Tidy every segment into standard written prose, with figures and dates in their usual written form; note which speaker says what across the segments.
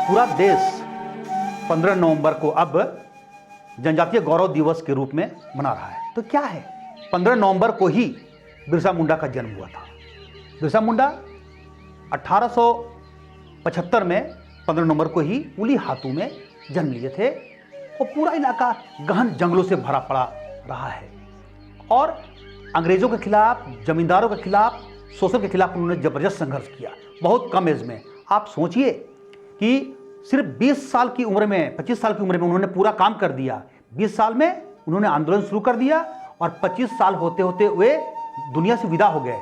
Speaker 1: पूरा देश 15 नवंबर को अब जनजातीय गौरव दिवस के रूप में मना रहा है। तो क्या है, 15 नवंबर को ही बिरसा मुंडा का जन्म हुआ था। बिरसा मुंडा 1875 में 15 नवंबर को ही उली हातू में जन्म लिए थे और पूरा इलाका गहन जंगलों से भरा पड़ा रहा है और अंग्रेजों के खिलाफ, जमींदारों के खिलाफ, शोषण के खिलाफ उन्होंने जबरदस्त संघर्ष किया बहुत कम एज में। आप सोचिए कि सिर्फ 20 साल की उम्र में, 25 साल की उम्र में उन्होंने पूरा काम कर दिया। 20 साल में उन्होंने आंदोलन शुरू कर दिया और 25 साल होते होते वे दुनिया से विदा हो गए।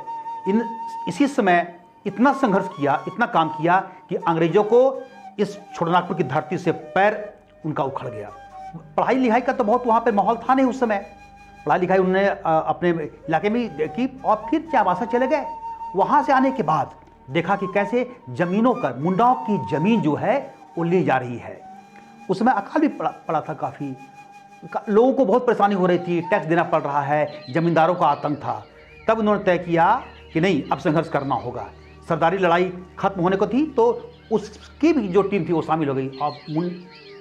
Speaker 1: इसी समय इतना संघर्ष किया, इतना काम किया कि अंग्रेजों को इस छोटानागपुर की धरती से पैर उनका उखड़ गया। पढ़ाई लिखाई का तो बहुत वहाँ पे माहौल था नहीं उस समय। पढ़ाई लिखाई उन्होंने अपने इलाके में की और फिर चाबासा चले गए। वहाँ से आने के बाद देखा कि कैसे जमीनों का, मुंडाओं की जमीन जो है वो ली जा रही है। उस समय अकाल भी पड़ा था, काफ़ी लोगों को बहुत परेशानी हो रही थी, टैक्स देना पड़ रहा है, जमींदारों का आतंक था। तब उन्होंने तय किया कि नहीं, अब संघर्ष करना होगा। सरदारी लड़ाई खत्म होने को थी तो उसकी भी जो टीम थी वो शामिल हो गई और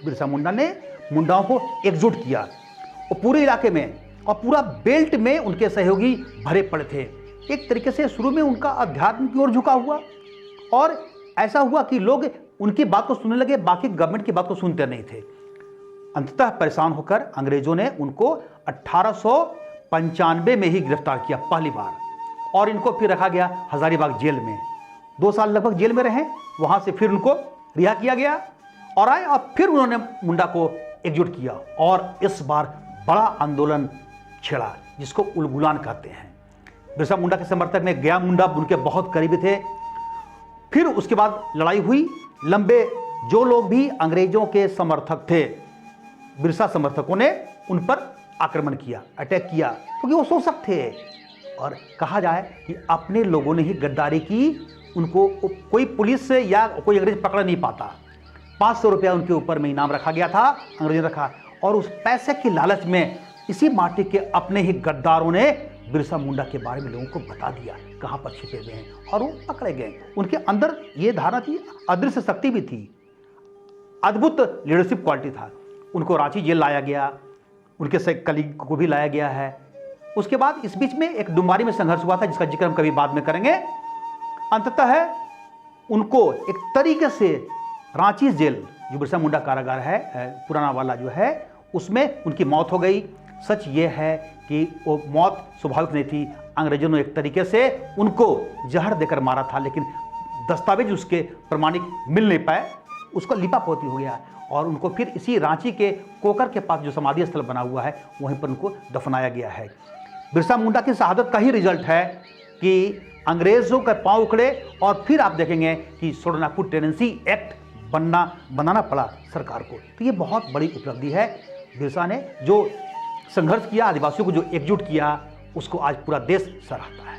Speaker 1: बिरसा मुंडा ने मुंडाओं को एकजुट किया और पूरे इलाके में और पूरा बेल्ट में उनके सहयोगी भरे पड़े थे। एक तरीके से शुरू में उनका अध्यात्म की ओर झुका हुआ और ऐसा हुआ कि लोग उनकी बात को सुनने लगे, बाकी गवर्नमेंट की बात को सुनते नहीं थे। अंततः परेशान होकर अंग्रेजों ने उनको 1895 में ही गिरफ्तार किया पहली बार और इनको फिर रखा गया हजारीबाग जेल में। 2 साल लगभग जेल में रहे। वहां से फिर उनको रिहा किया गया और आए और फिर उन्होंने मुंडा को एकजुट किया और इस बार बड़ा आंदोलन छेड़ा जिसको उलगुलान कहते हैं। बिरसा मुंडा के समर्थक में गया मुंडा उनके बहुत करीबी थे। फिर उसके बाद लड़ाई हुई लंबे। जो लोग भी अंग्रेजों के समर्थक थे, बिरसा समर्थकों ने उन पर आक्रमण किया, अटैक किया, क्योंकि वो शोषक थे और कहा जाए कि अपने लोगों ने ही गद्दारी की। उनको कोई पुलिस या कोई अंग्रेज पकड़ नहीं पाता। 500 रुपया उनके ऊपर में इनाम रखा गया था, अंग्रेजों ने रखा और उस पैसे की लालच में इसी माटी के अपने ही गद्दारों ने बिरसा मुंडा के बारे में लोगों को बता दिया कहाँ पर छिपे हुए हैं और वो पकड़े गए। उनके अंदर ये धारणा थी, अदृश्य शक्ति भी थी, अद्भुत लीडरशिप क्वालिटी था। उनको रांची जेल लाया गया, उनके कलीग को भी लाया गया है। उसके बाद इस बीच में एक डुम्बारी में संघर्ष हुआ था जिसका जिक्र हम कभी बाद में करेंगे। अंततः उनको एक तरीके से रांची जेल, जो बिरसा मुंडा कारागार है पुराना वाला जो है, उसमें उनकी मौत हो गई। सच ये है कि वो मौत स्वाभाविक नहीं थी। अंग्रेजों ने एक तरीके से उनको जहर देकर मारा था, लेकिन दस्तावेज उसके प्रमाणिक मिल नहीं पाए, उसको लिपापोती हो गया और उनको फिर इसी रांची के कोकर के पास जो समाधि स्थल बना हुआ है वहीं पर उनको दफनाया गया है। बिरसा मुंडा की शहादत का ही रिजल्ट है कि अंग्रेजों के पांव उखड़े और फिर आप देखेंगे कि छोटानागपुर टेनेंसी एक्ट बनाना पड़ा सरकार को। तो ये बहुत बड़ी उपलब्धि है। बिरसा ने जो संघर्ष किया, आदिवासियों को जो एकजुट किया, उसको आज पूरा देश सराहता है।